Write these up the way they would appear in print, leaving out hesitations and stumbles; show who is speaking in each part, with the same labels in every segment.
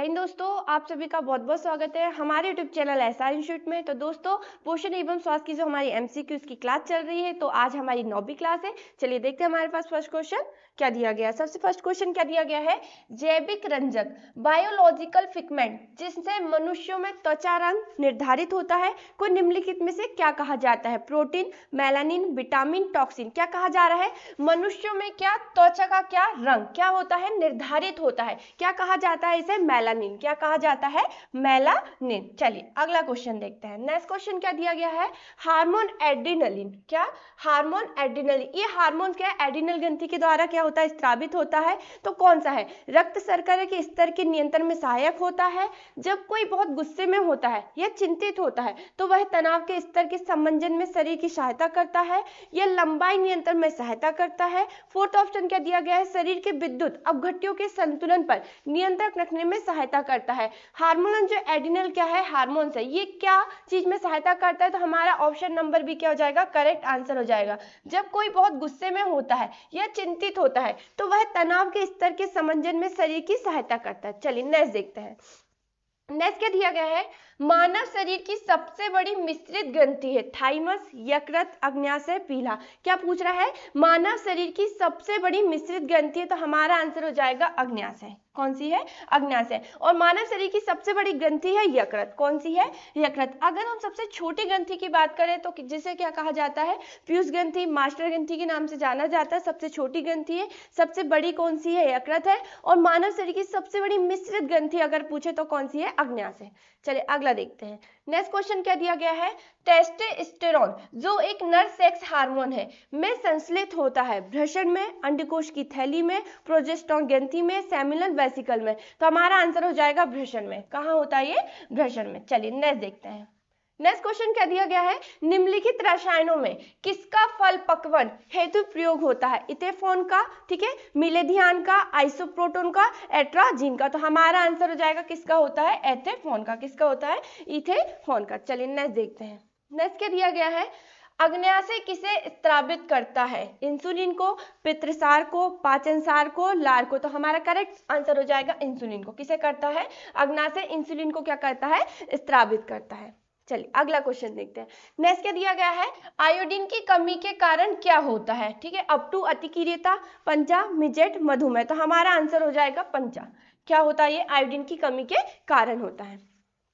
Speaker 1: जय हिंद दोस्तों, आप सभी का बहुत बहुत स्वागत है हमारे यूट्यूब चैनल एसआर इंस्टीट्यूट में। तो दोस्तों, पोषण एवं स्वास्थ्य की जो हमारी एमसीक्यूज की क्लास चल रही है, तो आज हमारी 9वीं क्लास है। चलिए देखते हैं हमारे पास फर्स्ट क्वेश्चन क्या दिया गया है। सबसे फर्स्ट क्वेश्चन क्या दिया गया है, जैविक रंजक बायोलॉजिकल पिगमेंट जिससे मनुष्यों में त्वचा रंग निर्धारित होता है को निम्नलिखित में से क्या कहा जाता है। Protein, melanin, vitamin, toxin. क्या कहा जा रहा है, मनुष्यों में क्या त्वचा का क्या रंग क्या होता है, निर्धारित होता है। क्या कहा जाता है इसे, मेलानिन। क्या कहा जाता है, मेलानिन। चलिए अगला क्वेश्चन देखते हैं। नेक्स्ट क्वेश्चन क्या दिया गया है, हार्मोन एड्रिनलिन। क्या, हार्मोन एड्रिनलिन। ये हार्मोन क्या है, एड्रिनल ग्रंथि के द्वारा क्या होता है, स्रावित होता है। तो कौन सा है, रक्त शर्करा के स्तर के नियंत्रण में सहायक होता है। जब कोई बहुत गुस्से में होता है या चिंतित होता है तो वह तनाव के स्तर के समंजन में शरीर की सहायता करता है। यह लंबाई नियंत्रण में सहायता करता है। फोर्थ ऑप्शन क्या दिया गया है, शरीर के विद्युत अपघट्यों के संतुलन पर नियंत्रण रखने में सहायता करता है। हार्मोन जो एड्रिनल क्या है, हार्मोन्स है, ये क्या चीज में सहायता करता है। तो हमारा ऑप्शन नंबर बी क्या हो जाएगा, करेक्ट आंसर हो जाएगा। जब कोई बहुत गुस्से में होता है या चिंतित होता है तो वह तनाव के स्तर के समंजन में शरीर की सहायता करता है। चलिए नेक्स्ट देखते हैं। नेक्स्ट क्या दिया गया है, मानव शरीर की सबसे बड़ी मिश्रित ग्रंथि है थाइमस, यकृत, अग्न्याशय, पीला। क्या पूछ रहा है, मानव शरीर की सबसे बड़ी मिश्रित ग्रंथि है, तो हमारा आंसर हो जाएगा अग्न्याशय। कौन सी है, अग्न्याशय। और मानव शरीर की सबसे बड़ी ग्रंथि है यकृत। कौन सी है, यकृत। अगर हम सबसे छोटी ग्रंथि की बात करें तो जिसे क्या कहा जाता है, पीयूष ग्रंथि, मास्टर ग्रंथि के नाम से जाना जाता है। सबसे छोटी ग्रंथि है, सबसे बड़ी कौन सी है, यकृत है। और मानव शरीर की सबसे बड़ी मिश्रित ग्रंथि अगर पूछे तो कौन सी है, अग्न्याशय। चलिए अगला देखते हैं। नेक्स्ट क्वेश्चन क्या दिया गया है, टेस्टोस्टेरोन जो एक नर सेक्स हार्मोन है में संश्लेषित होता है वृषण में, अंडकोश की थैली में, प्रोजेस्टेरोन ग्रंथि में, सेमिनल वेसिकल में। तो हमारा आंसर हो जाएगा वृषण में। कहाँ होता है ये, वृषण में। चलिए नेक्स्ट देखते हैं। नेक्स्ट क्वेश्चन क्या दिया गया है, निम्नलिखित रसायनों में किसका फल पकवन हेतु प्रयोग होता है। इथेफॉन का, ठीक है, मिलेधियान का, आइसोप्रोटोन का, एट्राजीन का। तो हमारा आंसर हो जाएगा किसका होता है, एथेफॉन का। किसका होता है, इथेफॉन का। चलिए नेक्स्ट देखते हैं। नेक्स्ट क्या दिया गया है, अग्न्याशय किसे स्रावित करता है, इंसुलिन को, पित्रसार को, पाचनसार को, लार को। तो हमारा करेक्ट आंसर हो जाएगा इंसुलिन को। किसे करता है, अग्न्याशय इंसुलिन को क्या करता है, स्रावित करता है। चलिए अगला क्वेश्चन देखते हैं। नेक्स्ट क्या दिया गया है, आयोडीन की कमी के कारण क्या होता है, ठीक है, अप टू अतिक्रियता, पंचा, मिजेट, मधुमेह। तो हमारा आंसर हो जाएगा पंचा। क्या होता है ये, आयोडीन की कमी के कारण होता है।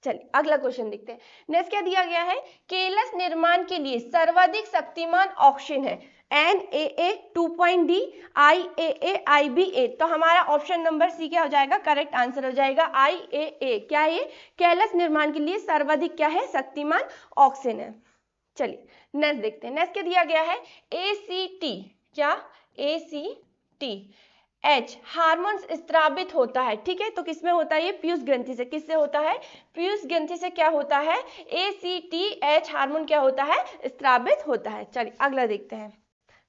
Speaker 1: चलिए अगला क्वेश्चन देखते हैं। नेक्स्ट क्या दिया गया है, केलस निर्माण के लिए सर्वाधिक शक्तिमान ऑक्सीजन है NaA, 2.D, IAA, IBA। तो हमारा ऑप्शन नंबर सी क्या हो जाएगा, करेक्ट आंसर हो जाएगा IAA। क्या ये, केलस निर्माण के लिए सर्वाधिक क्या है, शक्तिमान ऑक्सीजन है। चलिए नेक्स्ट देखते हैं। नेक्स्ट क्या दिया गया है, ACT। क्या, ACT H हार्मोन स्रावित होता है, ठीक है। तो किसमें होता है ये, पीयूष ग्रंथि से। किससे होता है, पीयूष ग्रंथि से क्या होता है, ACTH हार्मोन क्या होता है, स्रावित होता है। चलिए अगला देखते हैं।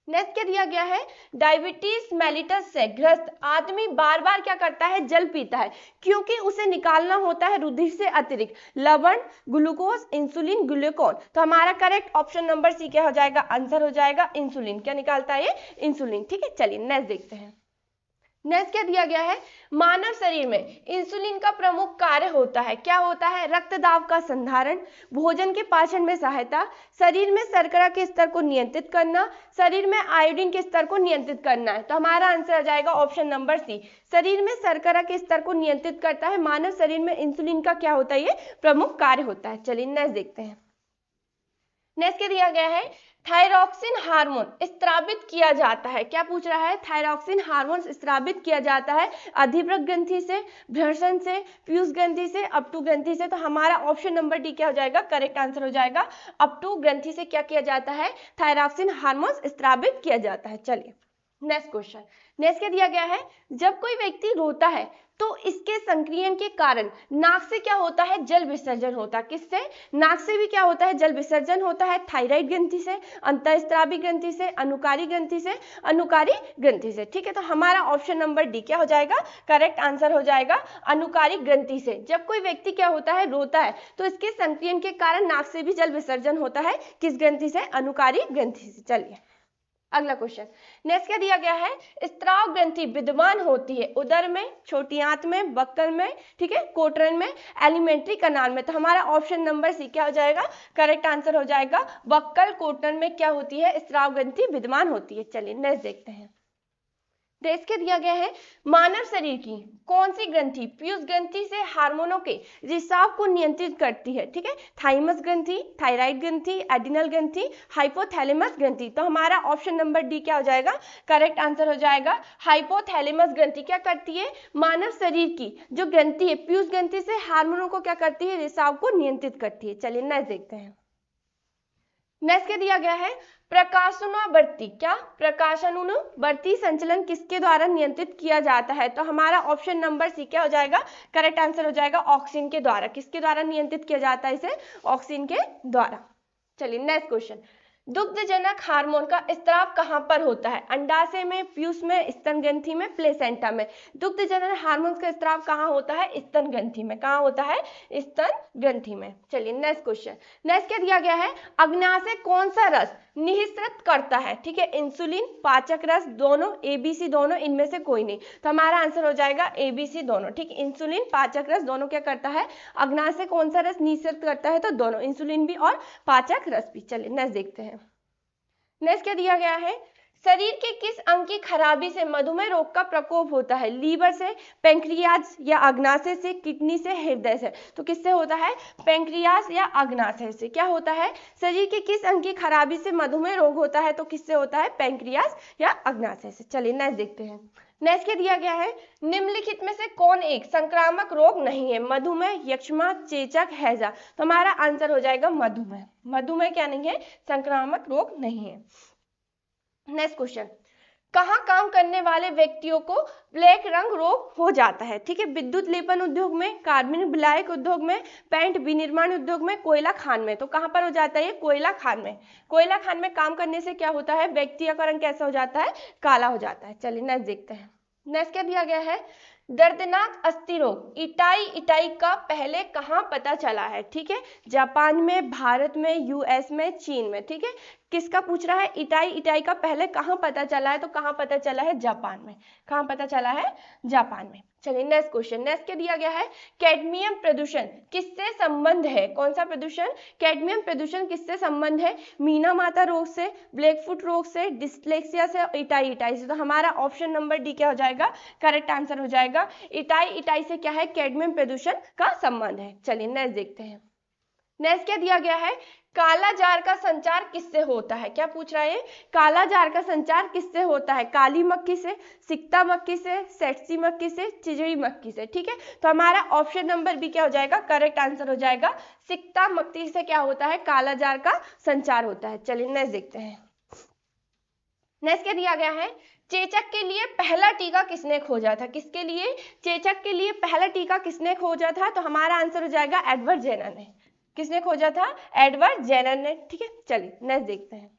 Speaker 1: नेक्स्ट क्या दिया गया है, डायबिटीज मेलिटस से ग्रस्त आदमी बार बार क्या करता है, जल पीता है क्योंकि उसे निकालना होता है रुधिर से अतिरिक्त लवण, ग्लूकोज, इंसुलिन, ग्लूकोन। तो हमारा करेक्ट ऑप्शन नंबर सी क्या हो जाएगा, आंसर हो जाएगा इंसुलिन। क्या निकालता है ये, इंसुलिन, ठीक है। चलिए नेक्स्ट देखते हैं। नेक्स्ट क्या दिया गया है, मानव शरीर में इंसुलिन का प्रमुख कार्य होता है। क्या होता है, रक्त दाब का संधारण, भोजन के पाचन में सहायता, शरीर में शर्करा के स्तर को नियंत्रित करना, शरीर में आयोडीन के स्तर को नियंत्रित करना है। तो हमारा आंसर आ जाएगा ऑप्शन नंबर सी, शरीर में शर्करा के स्तर को नियंत्रित करता है। मानव शरीर में इंसुलिन का क्या होता है, ये प्रमुख कार्य होता है। चलिए नेक्स्ट देखते हैं। नेक्स्ट क्या दिया गया है, थायरॉक्सिन हार्मोन स्रावित किया जाता है। क्या पूछ रहा है, थायरॉक्सिन हार्मोन स्रावित किया जाता है अधिवृक्क ग्रंथि से, वृषण से, पीयूष ग्रंथि से, अपटू ग्रंथि से। तो हमारा ऑप्शन नंबर डी क्या हो जाएगा, करेक्ट आंसर हो जाएगा अपटू ग्रंथि से क्या किया जाता है, थायरॉक्सिन हार्मोन स्रावित किया जाता है। चलिए नेक्स्ट क्वेश्चन। नेक्स्ट क्या दिया गया है, जब कोई व्यक्ति रोता है तो इसके संक्रियण के कारण नाक से क्या होता है, जल विसर्जन होता है। किससे, नाक से भी क्या होता है, जल विसर्जन होता है। थायराइड ग्रंथि से, अंतःस्रावी ग्रंथि से, अनुकारी ग्रंथि से, अनुकारी ग्रंथि से, ठीक है। तो हमारा ऑप्शन नंबर डी क्या हो जाएगा, करेक्ट आंसर हो जाएगा अनुकारी ग्रंथि से। जब कोई व्यक्ति क्या होता है, रोता है तो इसके संक्रियण के कारण नाक से भी जल विसर्जन होता है। किस ग्रंथि से, अनुकारी ग्रंथि से। चलिए अगला क्वेश्चन, नेक्स्ट क्या दिया गया है, स्त्राव ग्रंथि विद्यमान होती है उदर में, छोटी आंत में, बक्कल में, ठीक है, कोटरन में, एलिमेंट्री कनाल में। तो हमारा ऑप्शन नंबर सी क्या हो जाएगा, करेक्ट आंसर हो जाएगा। बक्कल कोटरन में क्या होती है, स्त्राव ग्रंथि विद्यमान होती है। चलिए नेक्स्ट देखते हैं। देश के दिया गया है, मानव शरीर की कौन सी ग्रंथि पीयूष ग्रंथि से हार्मोनों के रिसाव को नियंत्रित करती है, ठीक है, थाइमस ग्रंथि, थायराइड ग्रंथि, एडिनल ग्रंथि, हाइपोथैलेमस ग्रंथि। तो हमारा ऑप्शन नंबर डी क्या हो जाएगा, करेक्ट आंसर हो जाएगा। हाइपोथैलेमस ग्रंथि क्या करती है, मानव शरीर की जो ग्रंथि है पीयूष ग्रंथि से हार्मोनों को क्या करती है, रिसाव को नियंत्रित करती है। चलिए नेक्स्ट देखते हैं। नेक्स्ट क्या दिया गया है, प्रकाशनुवर्ती, क्या प्रकाशनुवर्ती संचलन किसके द्वारा नियंत्रित किया जाता है। तो हमारा ऑप्शन नंबर सी क्या हो जाएगा, करेक्ट आंसर हो जाएगा ऑक्सिन के द्वारा। किसके द्वारा नियंत्रित किया जाता है इसे, ऑक्सिन के द्वारा। चलिए नेक्स्ट क्वेश्चन, दुग्धजनक हार्मोन का स्त्राव कहां पर होता है, अंडाशय में, पीयूष में, स्तन ग्रंथि में, प्लेसेंटा में। दुग्धजनक हार्मोन का स्त्राव कहां होता है, स्तन ग्रंथि में। कहां होता है, स्तन ग्रंथि में। चलिए नेक्स्ट क्वेश्चन, नेक्स्ट क्या दिया गया है, अग्नाशय कौन सा रस निःसृत करता है, ठीक है, इंसुलिन, पाचक रस, दोनों, एबीसी दोनों, इनमें से कोई नहीं। तो हमारा आंसर हो जाएगा एबीसी दोनों, ठीक, इंसुलिन पाचक रस दोनों क्या करता है, अग्नाशय कौन सा रस निःसृत करता है, तो दोनों, इंसुलिन भी और पाचक रस भी। चलिए नेक्स्ट देखते हैं। नेक्स्ट क्या दिया गया है, शरीर के किस अंग की खराबी से मधुमेह रोग का प्रकोप होता है, लीवर से, पैंक्रियाज या अग्नाशय से, किडनी से, हृदय से। तो किससे होता है, पैंक्रियाज या अग्नाशय से। क्या होता है, शरीर के किस अंग की खराबी से मधुमेह रोग होता है, तो किससे होता है, पैंक्रियाज या अग्नाशय से। चलिए नेक्स्ट देखते हैं। नेक्स्ट क्या दिया गया है, निम्नलिखित में से कौन एक संक्रामक रोग नहीं है, मधुमेह, यक्ष्मा, चेचक, हैजा। तो हमारा आंसर हो जाएगा मधुमेह। मधुमेह क्या नहीं है, संक्रामक रोग नहीं है। नेक्स्ट क्वेश्चन, कहाँ काम करने वाले व्यक्तियों को ब्लैक रंग रोग हो जाता है, ठीक है, विद्युत लेपन उद्योग में, कार्बन विलायक उद्योग में, पेंट विनिर्माण उद्योग में, कोयला खान में। तो कहां पर हो जाता है ये, कोयला खान में। कोयला खान में काम करने से क्या होता है, व्यक्ति का रंग कैसा हो जाता है, काला हो जाता है। चलिए नेक्स्ट देखते हैं। नेक्स्ट क्या दिया गया है, दर्दनाक अस्थि रोग इटाई का पहले कहाँ पता चला है, ठीक है, जापान में, भारत में, यूएस में, चीन में, ठीक है। किसका पूछ रहा है, इटाई का पहले कहाँ पता चला है, तो कहाँ पता चला है, जापान में। कहाँ पता चला है, जापान में। चलिए नेक्स्ट क्वेश्चन, नेक्स्ट क्या दिया गया है, कैडमियम प्रदूषण किससे संबंध है, कौन सा प्रदूषण, कैडमियम प्रदूषण किससे संबंध है, मीना माता रोग से, ब्लैकफुट रोग से, डिस्लेक्सिया से, इटाई से। तो हमारा ऑप्शन नंबर डी क्या हो जाएगा, करेक्ट आंसर हो जाएगा इटाई से क्या है, कैडमियम प्रदूषण का संबंध है। चलिए नेक्स्ट देखते हैं। नेक्स्ट क्या दिया गया है, काला जार का संचार किससे होता है। क्या पूछ रहा है, काला जार का संचार किससे होता है, काली मक्खी से, सिकता मक्खी से, सेटसी मक्खी से, चिजड़ी मक्खी से, ठीक है। तो हमारा ऑप्शन नंबर बी क्या हो जाएगा, करेक्ट आंसर हो जाएगा सिकता मक्खी से क्या होता है, काला जार का संचार होता है। चलिए नेक्स्ट देखते हैं। नेक्स्ट क्या दिया गया है, चेचक के लिए पहला टीका किसने खोजा था, किसके लिए, चेचक के लिए पहला टीका किसने खोजा था। तो हमारा आंसर हो जाएगा एडवर्ड जेनर ने। किसने खोजा था, एडवर्ड जेनर ने, ठीक है। चलिए नेक्स्ट देखते हैं।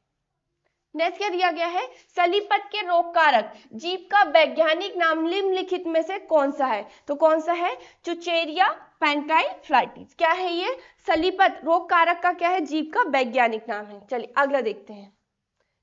Speaker 1: नेक्स्ट क्या दिया गया है, सलीपत के रोग कारक जीव का वैज्ञानिक नाम निम्नलिखित में से कौन सा है। तो कौन सा है, चुचेरिया पैंटाइफ्लाइटिस। क्या है ये, सलीपत रोग कारक का क्या है, जीव का वैज्ञानिक नाम है। चलिए अगला देखते हैं।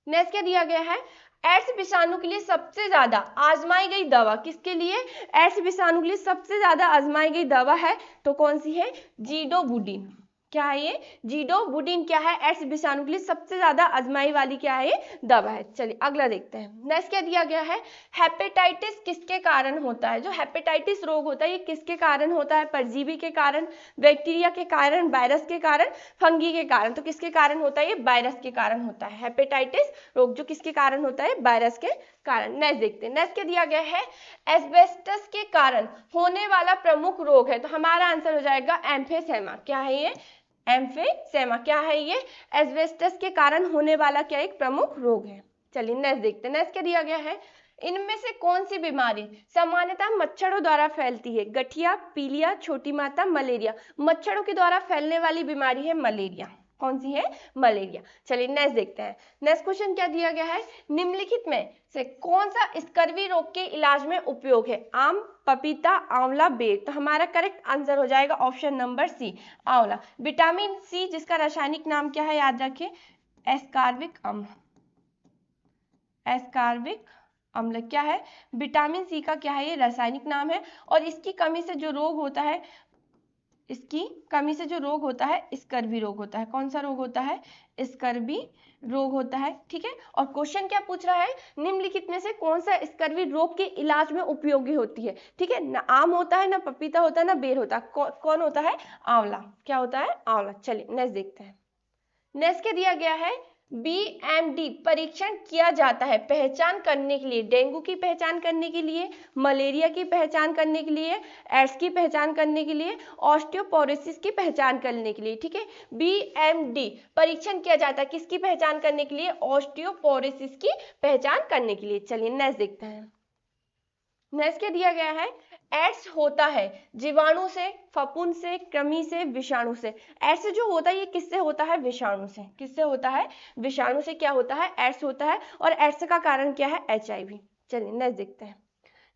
Speaker 1: नेक्स्ट क्या दिया गया है, एड्स विषाणु के लिए सबसे ज्यादा आजमाई गई दवा किसके लिए, एड्स विषाणु के लिए सबसे ज्यादा आजमाई गई दवा है, तो कौन सी है, जीडोबुडिन। क्या है ये, जीडोबुडिन क्या है, एड्स विषाणु के लिए सबसे ज्यादा आजमाई वाली क्या है, ये दवा है। चलिए अगला देखते हैं। नेक्स्ट क्या दिया गया है, हेपेटाइटिस किसके कारण होता है, जो हेपेटाइटिस रोग होता है ये किसके कारण होता है, परजीवी के कारण, बैक्टीरिया के कारण, वायरस के कारण, फंगी के कारण। तो किसके कारण होता है, ये वायरस के कारण होता है। हेपेटाइटिस रोग जो किसके कारण होता है, वायरस के कारण। नेक्स्ट देखते हैं। नेक्स्ट क्या दिया गया है, एस्बेस्टस के कारण होने वाला प्रमुख रोग है। तो हमारा आंसर हो जाएगा एम्फीसेमा। क्या है ये, एम्फीसेमा। क्या है ये, एस्बेस्टस के कारण होने वाला क्या एक प्रमुख रोग है। चलिए नेक्स्ट देखते हैं। नेक्स्ट क्या दिया गया है, इनमें से कौन सी बीमारी सामान्यतः मच्छरों द्वारा फैलती है, गठिया, पीलिया, छोटी माता, मलेरिया। मच्छरों के द्वारा फैलने वाली बीमारी है मलेरिया। कौन सी है, मलेरिया। चलिए नेक्स्ट देखते हैं। नेक्स्ट क्वेश्चन क्या दिया गया है, निम्नलिखित में से कौन सा स्कर्वी रोग के इलाज में उपयोग है, आम, पपीता, आंवला, बेर। तो हमारा करेक्ट आंसर हो जाएगा ऑप्शन नंबर सी, आंवला। विटामिन सी जिसका रासायनिक नाम क्या है, याद रखिए, एस्कॉर्बिक अम्ल। एस्कॉर्बिक अम्ल क्या है? विटामिन सी का क्या है? ये रासायनिक नाम है। और इसकी कमी से जो रोग होता है, इसकी कमी से जो रोग होता है स्कर्वी रोग होता है। कौन सा रोग होता है? स्कर्वी रोग होता है। ठीक है, और क्वेश्चन क्या पूछ रहा है? निम्नलिखित में से कौन सा स्कर्वी रोग के इलाज में उपयोगी होती है? ठीक है, ना आम होता है, ना पपीता होता है, ना बेर होता है, कौन होता है? आंवला। क्या होता है? आंवला। चलिए नेक्स्ट देखते हैं। नेक्स्ट क्या दिया गया है? BMD परीक्षण किया जाता है पहचान करने के लिए, डेंगू की पहचान करने के लिए, मलेरिया की पहचान करने के लिए, एड्स की पहचान करने के लिए, ऑस्टियोपोरोसिस की पहचान करने के लिए। ठीक है, BMD परीक्षण किया जाता है किसकी पहचान करने के लिए? ऑस्टियोपोरोसिस की पहचान करने के लिए। चलिए नेक्स्ट देखते हैं। नेक्स्ट क्या दिया गया है? एड्स होता है जीवाणु से, फफूंद से, कृमि से, विषाणु से। एड्स जो होता है ये किससे होता है? विषाणु से। किससे होता है? विषाणु से क्या होता है? एड्स होता है। और एड्स का कारण क्या है? HIV। चलिए नेक्स्ट देखते हैं।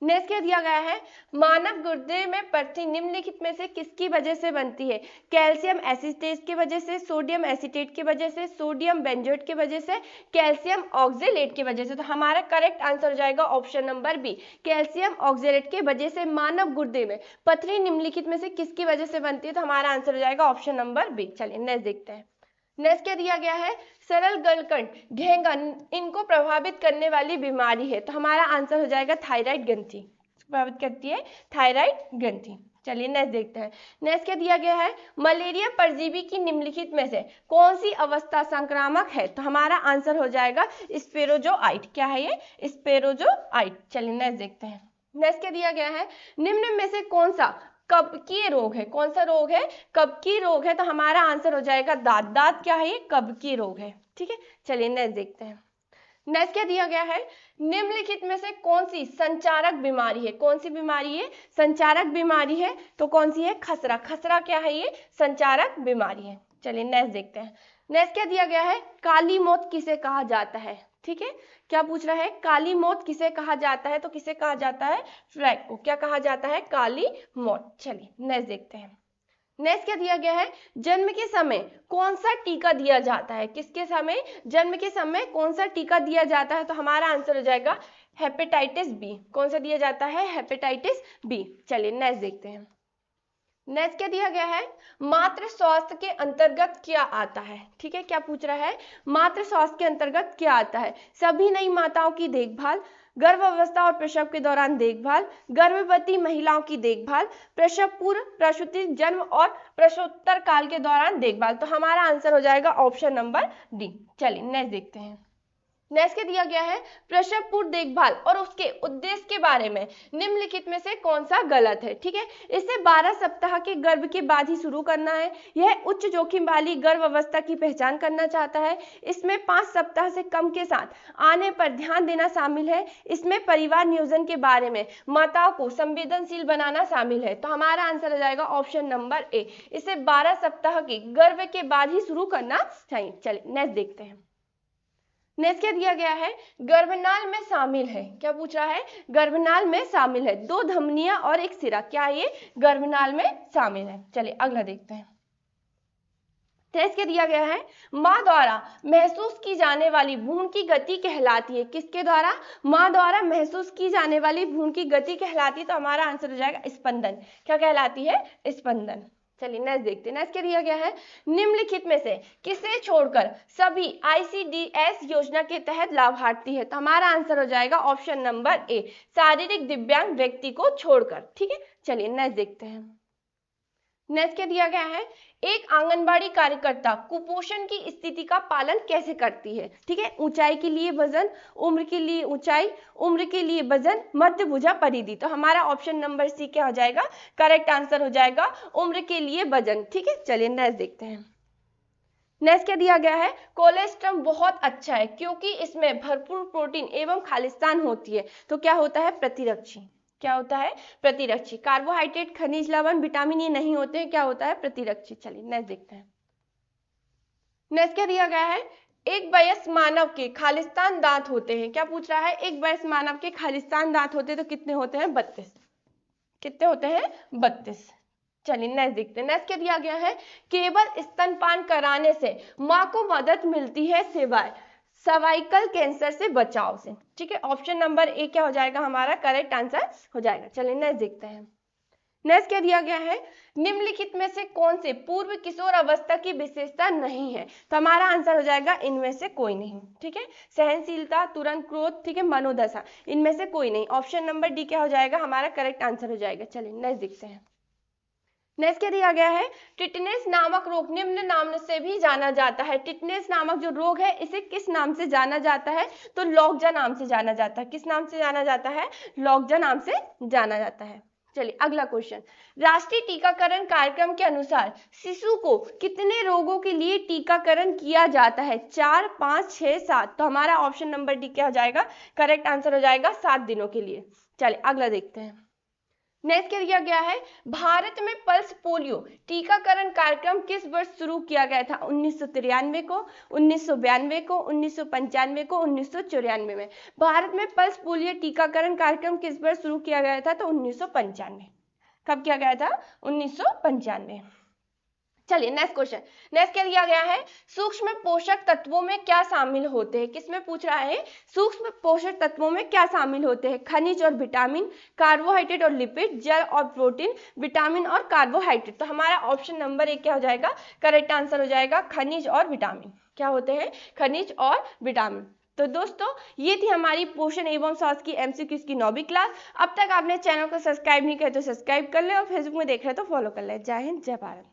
Speaker 1: नेक्स्ट क्या दिया गया है? मानव गुर्दे में पथरी निम्नलिखित में से किसकी वजह से बनती है? कैल्शियम एसिटेट की वजह से, सोडियम एसिटेट की वजह से, सोडियम बेंजोएट की वजह से, कैल्शियम ऑक्जेलेट की वजह से। तो हमारा करेक्ट आंसर हो जाएगा option number B, calcium oxalate की वजह से मानव गुर्दे में पथरी निम्नलिखित में से किसकी वजह से बनती है? तो हमारा आंसर हो जाएगा ऑप्शन नंबर बी। चलिए नेक्स्ट देखते हैं। नेक्स्ट क्या दिया गया है? सरल गलकंड घेंगा इनको प्रभावित करने वाली बीमारी है। तो हमारा आंसर हो जाएगा थायराइड ग्रंथि। प्रभावित करती है थायराइड ग्रंथि। चलिए नेक्स्ट देखते हैं। नेक्स्ट क्या दिया गया है? मलेरिया परजीवी की निम्नलिखित में से कौन सी अवस्था संक्रामक है? तो हमारा आंसर हो जाएगा स्पेरोजोआइट। क्या है ये? स्पेरोजोआइट। चलिए नेक्स्ट देखते हैं। नेक्स्ट क्या दिया गया है? निम्न में से कौन सा कब्की रोग है? कौन सा रोग है? कब्की रोग है। तो हमारा आंसर हो जाएगा दांत। दांत क्या है? ये कब्की रोग है। ठीक है, चलिए नेक्स्ट देखते हैं। नेक्स्ट क्या दिया गया है? निम्नलिखित में से कौन सी संचारक बीमारी है? कौन सी बीमारी है? संचारक बीमारी है। तो कौन सी है? खसरा। खसरा क्या है? ये संचारक बीमारी है। चलिए नेक्स्ट देखते हैं। नेक्स्ट क्या दिया गया है? काली मौत किसे कहा जाता है? ठीक है, क्या पूछ रहा है? काली मौत किसे कहा जाता है? तो किसे कहा जाता है? फ्रैग को। क्या कहा जाता है? काली मौत। चलिए नेक्स्ट देखते हैं। नेक्स्ट क्या दिया गया है? जन्म के समय कौन सा टीका दिया जाता है? किसके समय? जन्म के समय कौन सा टीका दिया जाता है? तो हमारा आंसर हो जाएगा हेपेटाइटिस बी। कौन सा दिया जाता है? Hepatitis B. चलिए नेक्स्ट देखते हैं। नेक्स्ट क्या दिया गया है? मातृ स्वास्थ्य के अंतर्गत क्या आता है? ठीक है, क्या पूछ रहा है? मातृ स्वास्थ्य के अंतर्गत क्या आता है? सभी नई माताओं की देखभाल, गर्भावस्था और प्रसव के दौरान देखभाल, गर्भवती महिलाओं की देखभाल, प्रसव पूर्व, प्रसूति, जन्म और प्रसवोत्तर काल के दौरान देखभाल। तो हमारा आंसर हो जाएगा ऑप्शन नंबर डी। चलिए नेक्स्ट देखते हैं। नेक्स्ट क्या दिया गया है? प्रसव पूर्व देखभाल और उसके उद्देश्य के बारे में निम्नलिखित में से कौन सा गलत है? ठीक है, इसे 12 सप्ताह के गर्भ के बाद ही शुरू करना है। यह उच्च जोखिम वाली गर्भ अवस्था की पहचान करना चाहता है। इसमें 5 सप्ताह से कम के साथ आने पर ध्यान देना शामिल है। इसमें परिवार नियोजन के बारे में माताओं को संवेदनशील बनाना शामिल है। तो हमारा आंसर हो जाएगा ऑप्शन नंबर ए, इसे 12 सप्ताह के गर्भ के बाद ही शुरू करना चाहिए। चलिए नेक्स्ट देखते हैं। नेक्स्ट क्या दिया गया है? गर्भनाल में शामिल है। क्या पूछ रहा है? गर्भनाल में शामिल है 2 धमनियां और एक सिरा। क्या ये गर्भनाल में शामिल है? चलिए अगला देखते हैं। नेक्स्ट क्या दिया गया है? माँ द्वारा महसूस की जाने वाली भ्रूण की गति कहलाती है। किसके द्वारा? माँ द्वारा महसूस की जाने वाली भ्रूण की गति कहलाती है। तो हमारा आंसर हो जाएगा स्पंदन। क्या कहलाती है? स्पंदन। चलिए नेक्स्ट देखते हैं। नेक्स्ट क्या दिया गया है? निम्नलिखित में से किसे छोड़कर सभी ICDS योजना के तहत लाभार्थी है? तो हमारा आंसर हो जाएगा ऑप्शन नंबर ए, शारीरिक दिव्यांग व्यक्ति को छोड़कर। ठीक है, चलिए नेक्स्ट देखते हैं। नेक्स्ट क्या दिया गया है? एक आंगनबाड़ी कार्यकर्ता कुपोषण की स्थिति का पालन कैसे करती है? ठीक है, ऊंचाई के लिए वजन, उम्र के लिए ऊंचाई, उम्र के लिए वजन, मध्य भुजा परिधि। तो हमारा ऑप्शन नंबर सी क्या हो जाएगा? करेक्ट आंसर हो जाएगा उम्र के लिए वजन। ठीक है, चलिए नेक्स्ट देखते हैं। नेक्स्ट क्या दिया गया है? कोलेस्ट्रम बहुत अच्छा है क्योंकि इसमें भरपूर प्रोटीन एवं खालिस्तान होती है। तो क्या होता है? प्रतिरक्षी। क्या होता है? प्रतिरक्षी। कार्बोहाइड्रेट, खनिज, लवण, विटामिन ये नहीं होते हैं। क्या होता है? प्रतिरक्षी। चलिए नेक्स्ट देखते हैं। नेक्स्ट क्या दिया गया है? एक वयस्क मानव के खालिस्तान दांत होते हैं। क्या पूछ रहा है? एक वयस्क मानव के खालिस्तान दांत होते हैं तो कितने होते हैं? 32। कितने होते हैं? 32। चलिए नेक्स्ट देखते हैं। नेक्स्ट क्या दिया गया है? केवल स्तनपान कराने से माँ को मदद मिलती है सिवाय सर्वाइकल कैंसर से बचाव से। ठीक है, ऑप्शन नंबर ए क्या हो जाएगा हमारा करेक्ट आंसर हो जाएगा। चलिए नेक्स्ट देखते हैं। नेक्स्ट क्या दिया गया है, निम्नलिखित में से कौन से पूर्व किशोर अवस्था की विशेषता नहीं है, तो हमारा आंसर हो जाएगा इनमें से कोई नहीं। ठीक है, सहनशीलता, तुरंत क्रोध, ठीक है, मनोदशा, इनमें से कोई नहीं। ऑप्शन नंबर डी क्या हो जाएगा हमारा करेक्ट आंसर हो जाएगा। चलिए नेक्स्ट देखते हैं। नेक्स्ट क्या दिया गया है, टिटनेस नामक रोग निम्न नाम से भी जाना जाता है। टिटनेस नामक जो रोग है इसे किस नाम से जाना जाता है, तो लॉकजा नाम से जाना जाता है। किस नाम से जाना जाता है, लॉकजा नाम से जाना जाता है। चलिए अगला क्वेश्चन, राष्ट्रीय टीकाकरण कार्यक्रम के अनुसार शिशु को कितने रोगों के लिए टीकाकरण किया जाता है, 4, 5, 6, 7, तो हमारा ऑप्शन नंबर डी क्या हो जाएगा करेक्ट आंसर हो जाएगा 7 दिनों के लिए। चलिए अगला देखते हैं। नेक्स्ट क्या दिया गया है, भारत में पल्स पोलियो टीकाकरण कार्यक्रम किस वर्ष शुरू किया गया था, 1993 को, 1992 को, 1995 को, 1994 में। भारत में पल्स पोलियो टीकाकरण कार्यक्रम किस वर्ष शुरू किया गया था, तो 1995। कब किया गया था, 1995। चलिए नेक्स्ट क्वेश्चन। नेक्स्ट क्या दिया गया है, सूक्ष्म पोषक तत्वों में क्या शामिल होते हैं, किसमें पूछ रहा है, सूक्ष्म पोषक तत्वों में क्या शामिल होते हैं, खनिज और विटामिन, कार्बोहाइड्रेट और लिपिड, जल और प्रोटीन, विटामिन और कार्बोहाइड्रेट, तो हमारा ऑप्शन नंबर एक क्या हो जाएगा करेक्ट आंसर हो जाएगा खनिज और विटामिन। क्या होते हैं, खनिज और विटामिन। तो दोस्तों ये थी हमारी पोषण एवं स्वास्थ्य की एमसीक्यूज की 9वीं क्लास। अब तक आपने चैनल को सब्सक्राइब नहीं किया तो सब्सक्राइब कर ले और फेसबुक में देख रहे तो फॉलो कर ले। जय हिंद, जय भारत।